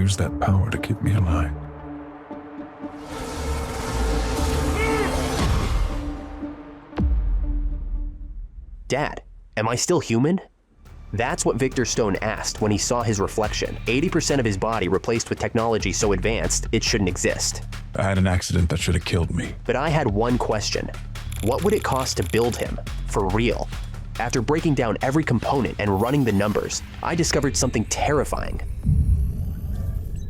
use that power to keep me alive. Dad, am I still human? That's what Victor Stone asked when he saw his reflection. 80% of his body replaced with technology so advanced it shouldn't exist. I had an accident that should have killed me. But I had one question. What would it cost to build him, for real? After breaking down every component and running the numbers, I discovered something terrifying.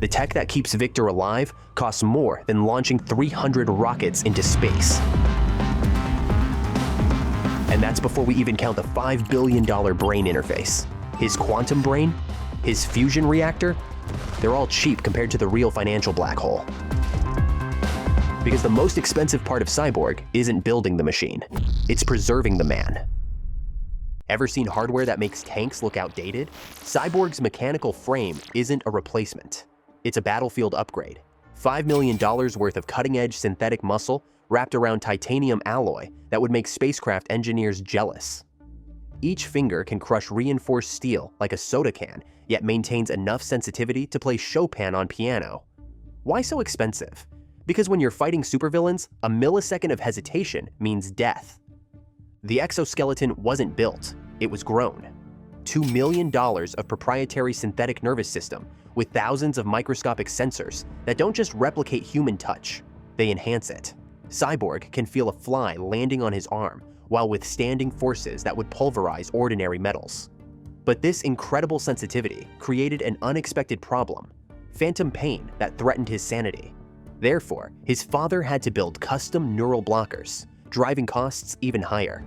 The tech that keeps Victor alive costs more than launching 300 rockets into space. And that's before we even count the $5 billion brain interface. His quantum brain, his fusion reactor, they're all cheap compared to the real financial black hole. Because the most expensive part of Cyborg isn't building the machine, it's preserving the man. Ever seen hardware that makes tanks look outdated? Cyborg's mechanical frame isn't a replacement. It's a battlefield upgrade. $5 million worth of cutting-edge synthetic muscle wrapped around titanium alloy that would make spacecraft engineers jealous. Each finger can crush reinforced steel like a soda can, yet maintains enough sensitivity to play Chopin on piano. Why so expensive? Because when you're fighting supervillains, a millisecond of hesitation means death. The exoskeleton wasn't built, it was grown. $2 million of proprietary synthetic nervous system with thousands of microscopic sensors that don't just replicate human touch, they enhance it. Cyborg can feel a fly landing on his arm while withstanding forces that would pulverize ordinary metals. But this incredible sensitivity created an unexpected problem, phantom pain that threatened his sanity. Therefore, his father had to build custom neural blockers, driving costs even higher.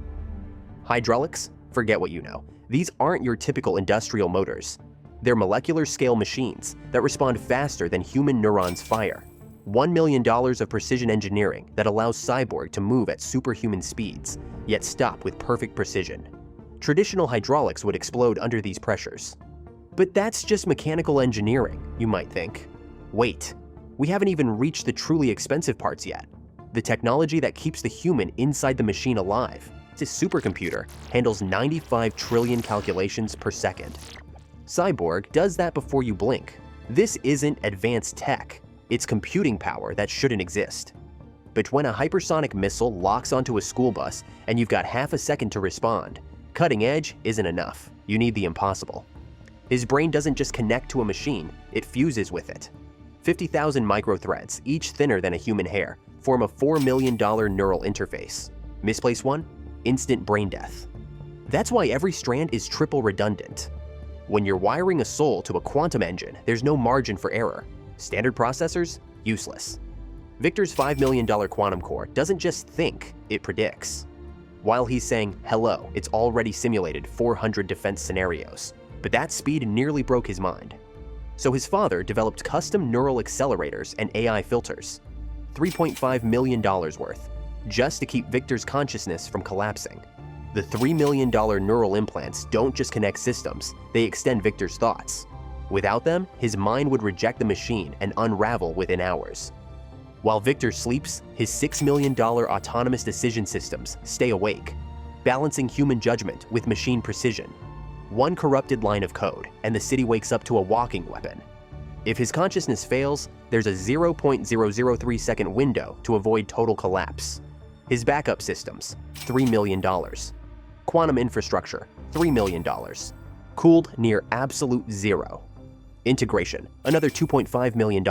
Hydraulics? Forget what you know. These aren't your typical industrial motors. They're molecular-scale machines that respond faster than human neurons fire. $1 million of precision engineering that allows Cyborg to move at superhuman speeds, yet stop with perfect precision. Traditional hydraulics would explode under these pressures. But that's just mechanical engineering, you might think. Wait, we haven't even reached the truly expensive parts yet. The technology that keeps the human inside the machine alive. This supercomputer handles 95 trillion calculations per second. Cyborg does that before you blink. This isn't advanced tech. It's computing power that shouldn't exist. But when a hypersonic missile locks onto a school bus and you've got half a second to respond, cutting edge isn't enough. You need the impossible. His brain doesn't just connect to a machine, it fuses with it. 50,000 microthreads, each thinner than a human hair, form a $4 million neural interface. Misplace one? Instant brain death. That's why every strand is triple redundant. When you're wiring a soul to a quantum engine, there's no margin for error. Standard processors? Useless. Victor's $5 million quantum core doesn't just think, it predicts. While he's saying, hello, it's already simulated 400 defense scenarios. But that speed nearly broke his mind. So his father developed custom neural accelerators and AI filters. $3.5 million worth, just to keep Victor's consciousness from collapsing. The $3 million neural implants don't just connect systems, they extend Victor's thoughts. Without them, his mind would reject the machine and unravel within hours. While Victor sleeps, his $6 million autonomous decision systems stay awake, balancing human judgment with machine precision. One corrupted line of code, and the city wakes up to a walking weapon. If his consciousness fails, there's a 0.003 second window to avoid total collapse. His backup systems, $3 million. Quantum infrastructure, $3 million. Cooled near absolute zero. Integration, another $2.5 million.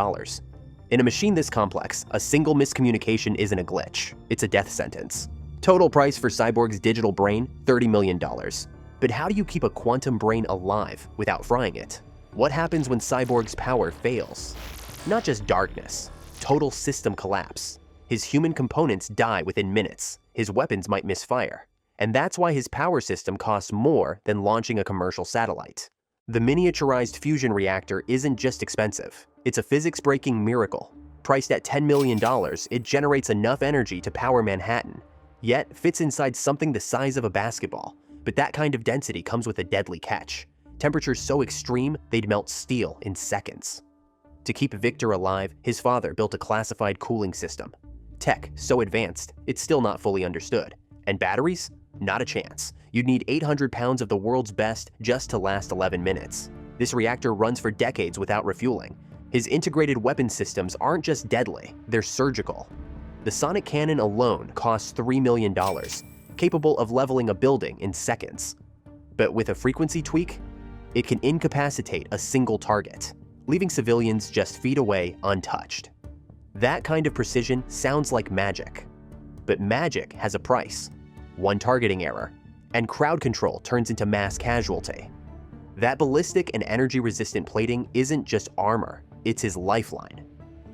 In a machine this complex, a single miscommunication isn't a glitch, it's a death sentence. Total price for Cyborg's digital brain, $30 million. But how do you keep a quantum brain alive without frying it? What happens when Cyborg's power fails? Not just darkness, total system collapse. His human components die within minutes, his weapons might misfire. And that's why his power system costs more than launching a commercial satellite. The miniaturized fusion reactor isn't just expensive, it's a physics-breaking miracle. Priced at $10 million, it generates enough energy to power Manhattan, yet fits inside something the size of a basketball. But that kind of density comes with a deadly catch. Temperatures so extreme, they'd melt steel in seconds. To keep Victor alive, his father built a classified cooling system. Tech so advanced, it's still not fully understood. And batteries? Not a chance. You'd need 800 pounds of the world's best just to last 11 minutes. This reactor runs for decades without refueling. His integrated weapon systems aren't just deadly, they're surgical. The sonic cannon alone costs $3 million, capable of leveling a building in seconds. But with a frequency tweak, it can incapacitate a single target, leaving civilians just feet away untouched. That kind of precision sounds like magic. But magic has a price. One targeting error, and crowd control turns into mass casualty. That ballistic and energy-resistant plating isn't just armor, it's his lifeline.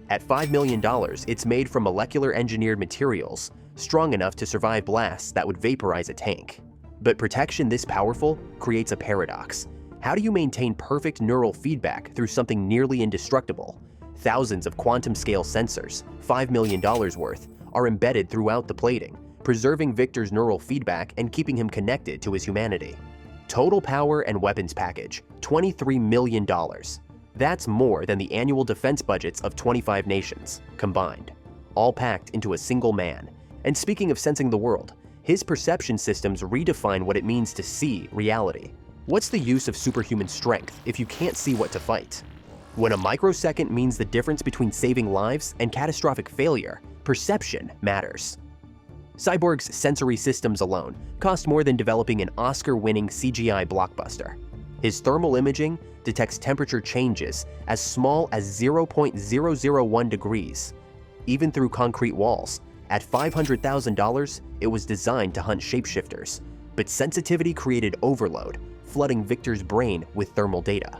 At $5 million, it's made from molecular engineered materials, strong enough to survive blasts that would vaporize a tank. But protection this powerful creates a paradox. How do you maintain perfect neural feedback through something nearly indestructible? Thousands of quantum-scale sensors, $5 million worth, are embedded throughout the plating, preserving Victor's neural feedback and keeping him connected to his humanity. Total power and weapons package, $23 million. That's more than the annual defense budgets of 25 nations, combined, all packed into a single man. And speaking of sensing the world, his perception systems redefine what it means to see reality. What's the use of superhuman strength if you can't see what to fight? When a microsecond means the difference between saving lives and catastrophic failure, perception matters. Cyborg's sensory systems alone cost more than developing an Oscar-winning CGI blockbuster. His thermal imaging detects temperature changes as small as 0.001 degrees, even through concrete walls. At $500,000, it was designed to hunt shapeshifters, but sensitivity created overload, flooding Victor's brain with thermal data.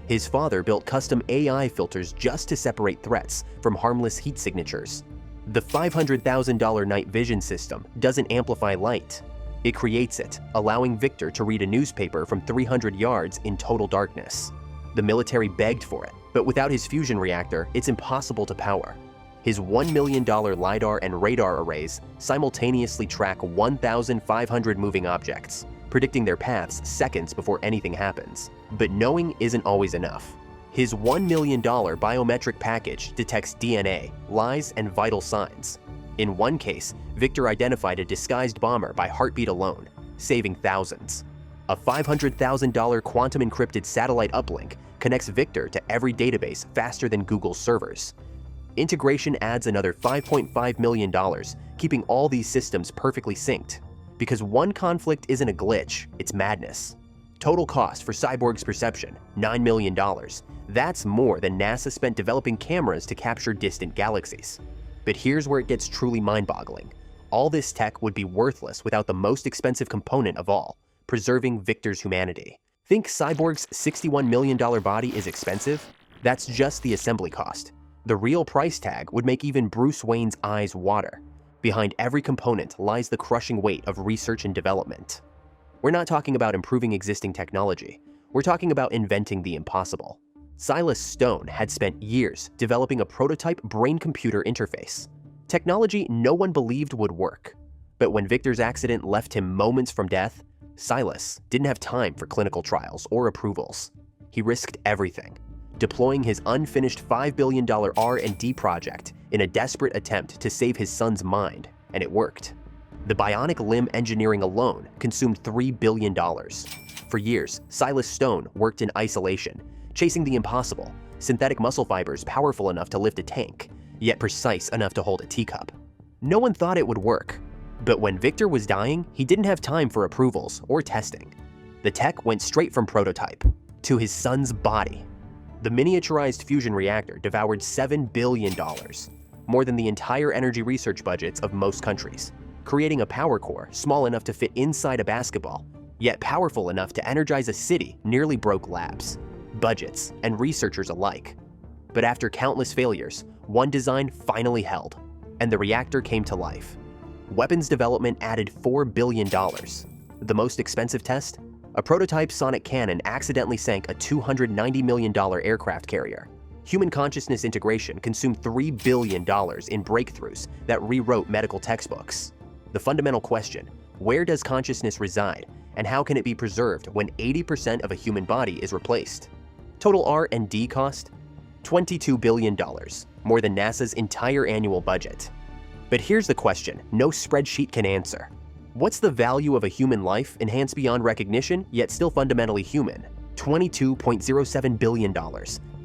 His father built custom AI filters just to separate threats from harmless heat signatures. The $500,000 night vision system doesn't amplify light. It creates it, allowing Victor to read a newspaper from 300 yards in total darkness. The military begged for it, but without his fusion reactor, it's impossible to power. His $1 million LiDAR and radar arrays simultaneously track 1,500 moving objects, predicting their paths seconds before anything happens. But knowing isn't always enough. His $1 million biometric package detects DNA, lies, and vital signs. In one case, Victor identified a disguised bomber by heartbeat alone, saving thousands. A $500,000 quantum-encrypted satellite uplink connects Victor to every database faster than Google's servers. Integration adds another $5.5 million, keeping all these systems perfectly synced. Because one conflict isn't a glitch, it's madness. Total cost for Cyborg's perception, $9 million. That's more than NASA spent developing cameras to capture distant galaxies. But here's where it gets truly mind-boggling. All this tech would be worthless without the most expensive component of all, preserving Victor's humanity. Think Cyborg's $61 million body is expensive? That's just the assembly cost. The real price tag would make even Bruce Wayne's eyes water. Behind every component lies the crushing weight of research and development. We're not talking about improving existing technology. We're talking about inventing the impossible. Silas Stone had spent years developing a prototype brain-computer interface. Technology no one believed would work. But when Victor's accident left him moments from death, Silas didn't have time for clinical trials or approvals. He risked everything, deploying his unfinished $5 billion R&D project in a desperate attempt to save his son's mind, and it worked. The bionic limb engineering alone consumed $3 billion. For years, Silas Stone worked in isolation, chasing the impossible, synthetic muscle fibers powerful enough to lift a tank, yet precise enough to hold a teacup. No one thought it would work. But when Victor was dying, he didn't have time for approvals or testing. The tech went straight from prototype to his son's body. The miniaturized fusion reactor devoured $7 billion, more than the entire energy research budgets of most countries, creating a power core small enough to fit inside a basketball, yet powerful enough to energize a city nearly broke labs, budgets, and researchers alike. But after countless failures, one design finally held, and the reactor came to life. Weapons development added $4 billion. The most expensive test? A prototype sonic cannon accidentally sank a $290 million aircraft carrier. Human consciousness integration consumed $3 billion in breakthroughs that rewrote medical textbooks. The fundamental question, where does consciousness reside, and how can it be preserved when 80% of a human body is replaced? Total R&D cost? $22 billion, more than NASA's entire annual budget. But here's the question no spreadsheet can answer. What's the value of a human life enhanced beyond recognition, yet still fundamentally human? $22.07 billion.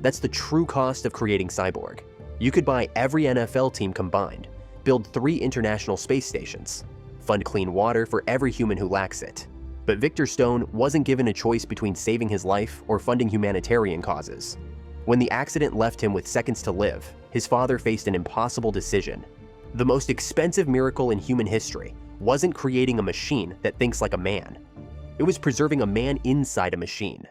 That's the true cost of creating Cyborg. You could buy every NFL team combined, build 3 international space stations, fund clean water for every human who lacks it. But Victor Stone wasn't given a choice between saving his life or funding humanitarian causes. When the accident left him with seconds to live, his father faced an impossible decision. The most expensive miracle in human history wasn't creating a machine that thinks like a man. It was preserving a man inside a machine.